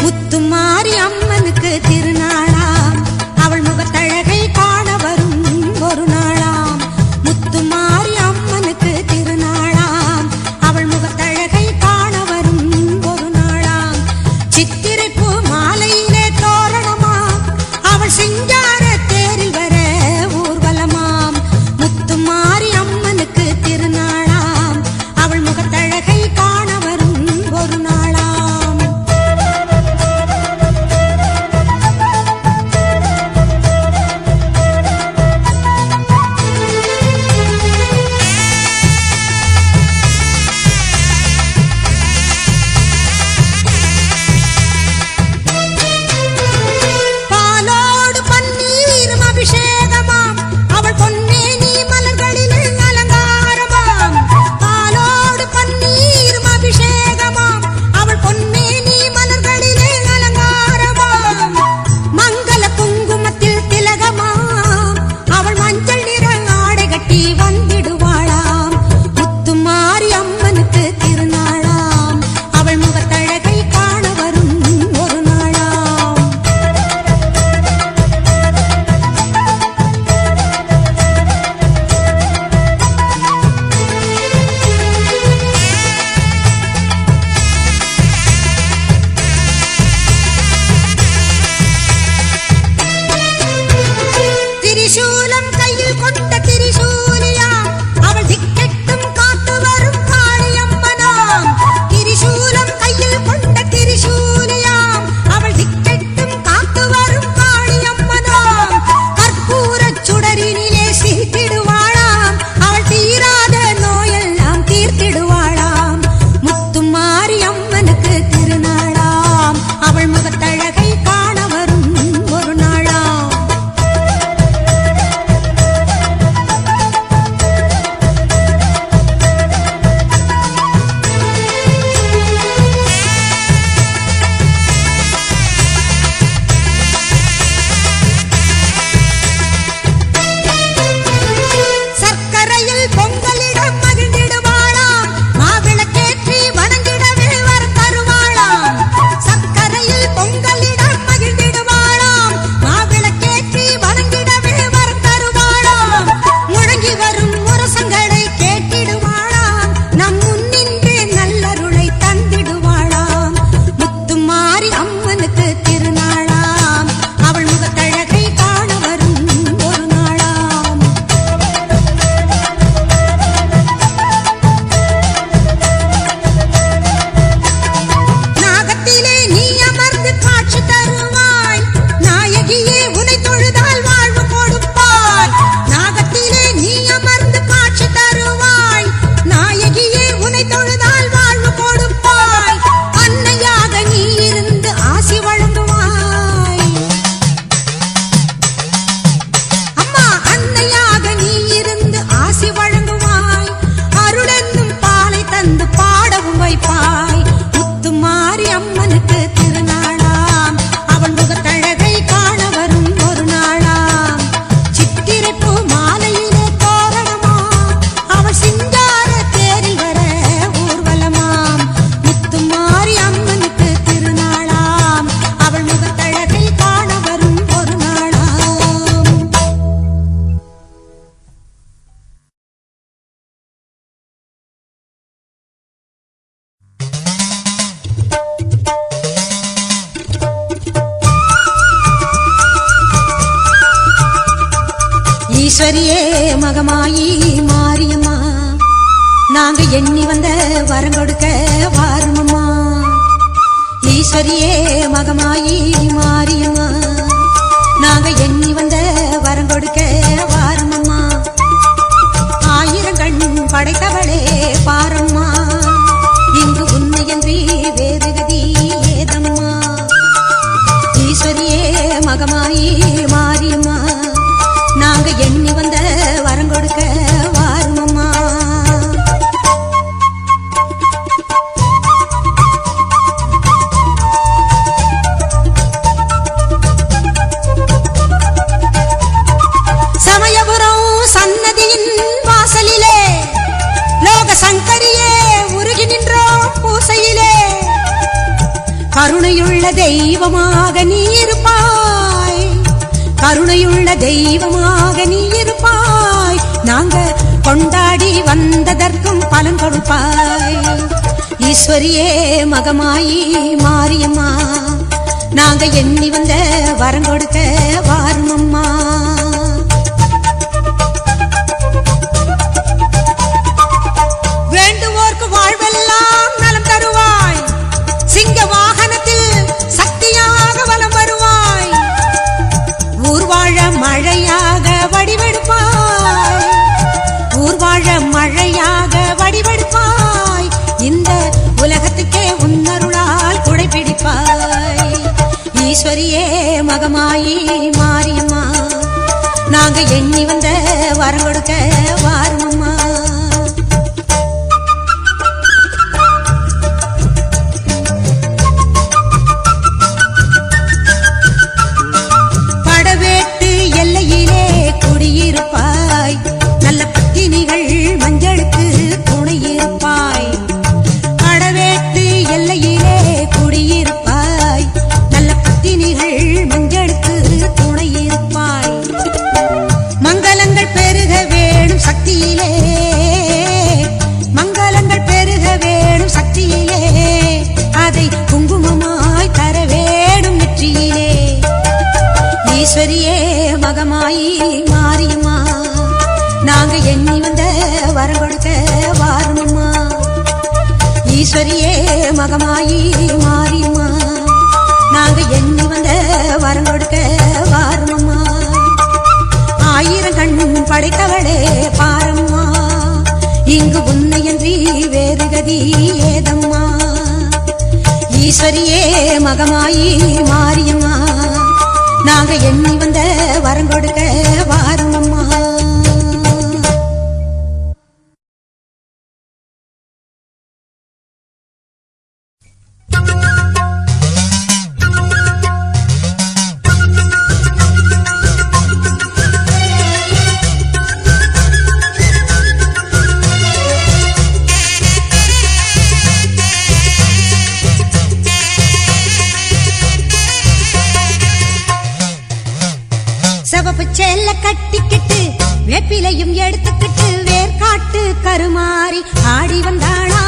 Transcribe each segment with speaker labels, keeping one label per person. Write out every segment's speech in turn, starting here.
Speaker 1: முத்துமாரி அம்மனுக்கு திருநாளாம் அவள் முகத்தழகை காண வரும் ஒரு நாளாம். முத்துமாரி அம்மனுக்கு திருநாளாம் அவள் முகத்தழகை காண வரும் ஒரு நாளாம். சித்திரை பூ மாலையிலே தோரணமாம் அவள் சிங்கார தேரில் வர ஊர்வலமாம். முத்துமாரி அம்மனுக்கு திருநாளாம் அவள் முகத்தழகை காண வரும் ஒரு நாளாம். ஈஸ்வரியே மகமாயி மாரியம்மா நாங்க எண்ணி வந்த வரம் கொடுக்க வாருமம்மா. ஈஸ்வரியே மகமாயி மாரியம்மா நாங்க எண்ணி வந்த வரம் கொடுக்க வாருமம்மா. ஆயிரம் கண் படைத்தவளே பாரம்மா இங்கு உன்னையன்றி வேறு கதி ஏதம்மா. ஈஸ்வரியே மகமாயி மாரியம்மா நாங்க எண்ணி வந்த வரம் கொடுக்க வாருமம்மா. தெய்வமாக நீ இருப்பாய், கருணையுள்ள தெய்வமாக நீ இருப்பாய். நாங்க கொண்டாடி வந்ததற்கும் பலன் கொடுப்பாய். ஈஸ்வரியே மகமாயி மாரியம்மா, நாங்க எண்ணி வந்த வரம் கொடுக்க வாரும் அம்மா. வேண்டுவோர்க்கு வாழ்வெல்லாம் நலம் தருவாய், சிங்க வாகனத்தில் சக்தியாக வலம் வருவாய். ஊர்வாழ மழையாக வடிவெடுப்பாய், ஊர்வாழ மழையாக வடிவெடுப்பாய். இந்த உலகத்துக்கே உன்னருளால் குடை பிடிப்பாய். ஈஸ்வரியே மகமாயி மாரியம்மா, நாங்க எண்ணி வந்த வரம் கொடுக்க வாரும் அம்மா. படவேட்டு எல்லையிலே குடியிருப்பாய், நல்ல பத்தினிகள் மஞ்சளுக்கு துணையிருப்பாய். படவேட்டு எல்லையிலே குடியிருப்பாய், நல்ல பத்தினிகள் மஞ்சளுக்கு துணையிருப்பாய். மங்களங்கள் பெருக வேணும் சக்தியிலே, மங்களங்கள் பெருக வேணும் சக்தியிலே, அதை குங்குமமாய் தர வேணும் நெற்றியிலே. ஈஸ்வரியே மகமாயி மாரியம்மா, நாங்க எண்ணி வந்த வரம் கொடுக்க வாரும் அம்மா. ஈஸ்வரியே மகமாயி மாரியம்மா, நாங்க எண்ணி வந்த வரம் கொடுக்க வாரும் அம்மா. ஆயிரம் கண் படைத்தவளே பாரம்மா, இங்கு உன்னையன்றி வேறு கதி ஏதம்மா. ஈஸ்வரியே மகமாயி மாரியம்மா, நாங்க எண்ணி வந்த வரம் கொடுக்க வாரும் அம்மா. சிவப்பு சேல கட்டிக்கிட்டு வேப்பிலையும் எடுத்துக்கிட்டு வேர்காட்டு கருமாறி ஆடி வந்தாளா.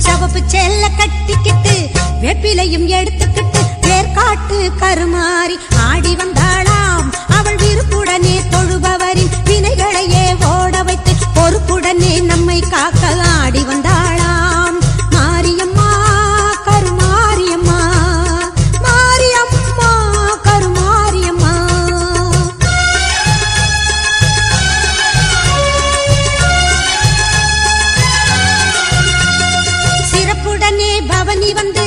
Speaker 1: சிவப்பு சேல கட்டிக்கிட்டு வேப்பிலையும் எடுத்துக்கிட்டு வேர்காட்டு கருமாறி ஆடி வந்தாளாம். அவள் விருப்புடனே தொழுபவரின் வினைகளையே ஓட வைத்து பொறுப்புடனே நம்மை காக்க ஆடி வந்தாளாம். மாரியம்மா கருமாரியம்மா, மாரியம்மா கருமாரியம்மா. சிறப்புடனே பவனி வந்து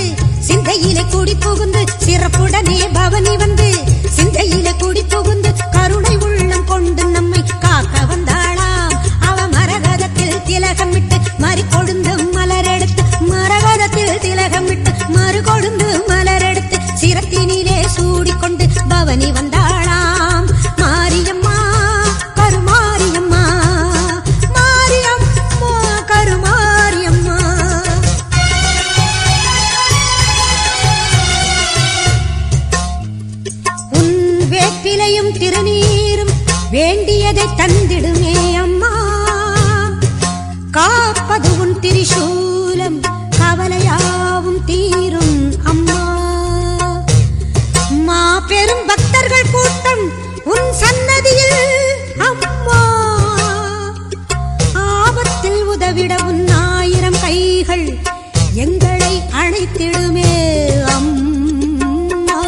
Speaker 1: சிந்தையிலே கூடி புகுந்து, சிறப்புடனே பவனி வந்து சிந்தையிலே கூடி புகுந்து கருணை உள்ளம் கொண்டு நம்மை காக்க வந்தாளாம். அவ மரகதத்தில் திலகமிட்டு மறு கொழுந்து மலரெடுத்து, மரகதத்தில் திலகமிட்டு மறு கொழுந்து மலரெடுத்து சிரத்தினிலே சூடிக்கொண்டு பவனி வந்தாளாம். மாரியம்மா கருமாரியம்மா, மாரியம்மா கருமாரியம்மா. உன் வேப்பிலையும் திருநீரும் வேண்டியதை தந்திடுமே அம்மா. காப்பது உன் திரிசூலம், கவலையாவும் தீரும் அம்மா. மாபெரும் பக்தர்கள் கூட்டம் உன் சன்னதியில் அம்மா. ஆபத்தில் உதவிட உன் 1000 கைகள் எங்களை அழைத்திடுமே அம்மா.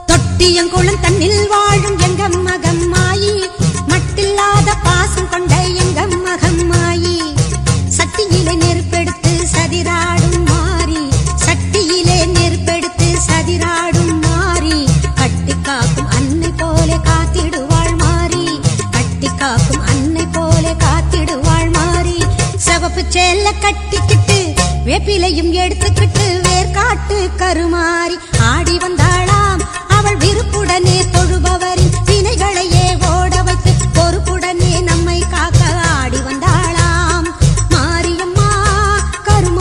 Speaker 1: தொட்டியங்குளம் தன்னில் வாழும் எங்க மகம்மாயி, மட்டில்லாத பாசம் கொண்ட எங்க மகம்மாயி. சட்டியிலே நெருப்பெடுத்து சதிராடும் மாறி, சட்டியிலே நெருப்பெடுத்து சதிராடும் மாறி. கட்டி காக்கும் அன்னை போல காத்திடுவாள் மாறி, கட்டி காக்கும் அன்னை போல காத்திடுவாள் மாறி. சிவப்பு சேல கட்டிக்கிட்டு வேப்பிலையும் எடுத்துக்கிட்டு வேர்காட்டு கருமாறி ஆடி வந்தாளாம். அவள் விருப்புடனே தொழுபவரின் வினைகளையே ஓட வைத்து பொறுப்புடனே நம்மை காக்க ஆடி வந்தாளாம். மாரியம்மா கருமாரியம்மா.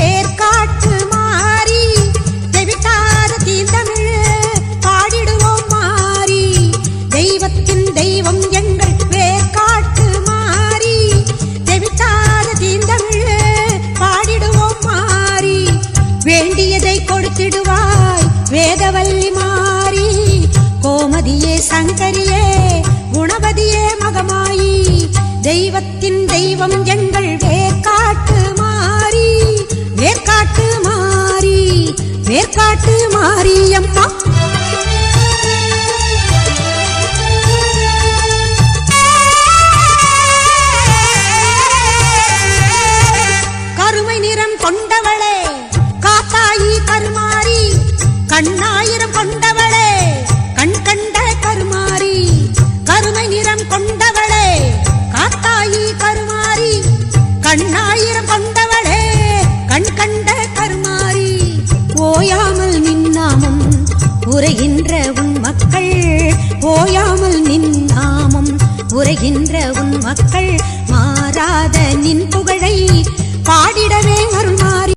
Speaker 1: வேர்காட்டு மாறி தெவிட்டாத தீந்தமிழ் பாடிடுவோம் மாறி தெய்வத்தின் தெய்வம் எங்கள் வேர்காட்டு மாறி தெவிட்டாத தீந்தமிழ் பாடிடுவோம் மாறி வேண்டியதை கொடுத்திடுவாய் வேதவல்லி மாறி கோமதியே சங்கரியே குணவதியே மகமாயி தெய்வத்தின் தெய்வம் எங்கள் வேர்காட்டு மாறி வேர்காட்டு மாறி வேர்காட்டு மாரியம்மா கருமை நிறம் கொண்டவளே காத்தாயி கருமாரி கண்ணாயிரம் கொண்டவளே கண் கண்ட கருமாரி கருமை நிறம் கொண்டவளே காத்தாயி கருமாரி கண்ணாயிரம் கொண்டவளே கண் கண்ட கருமாரி ஓயாமல் நின்னாமம் உரைகின்ற உன் மக்கள் ஓயாமல் நின்னாமம் உரைகின்ற உன் மக்கள்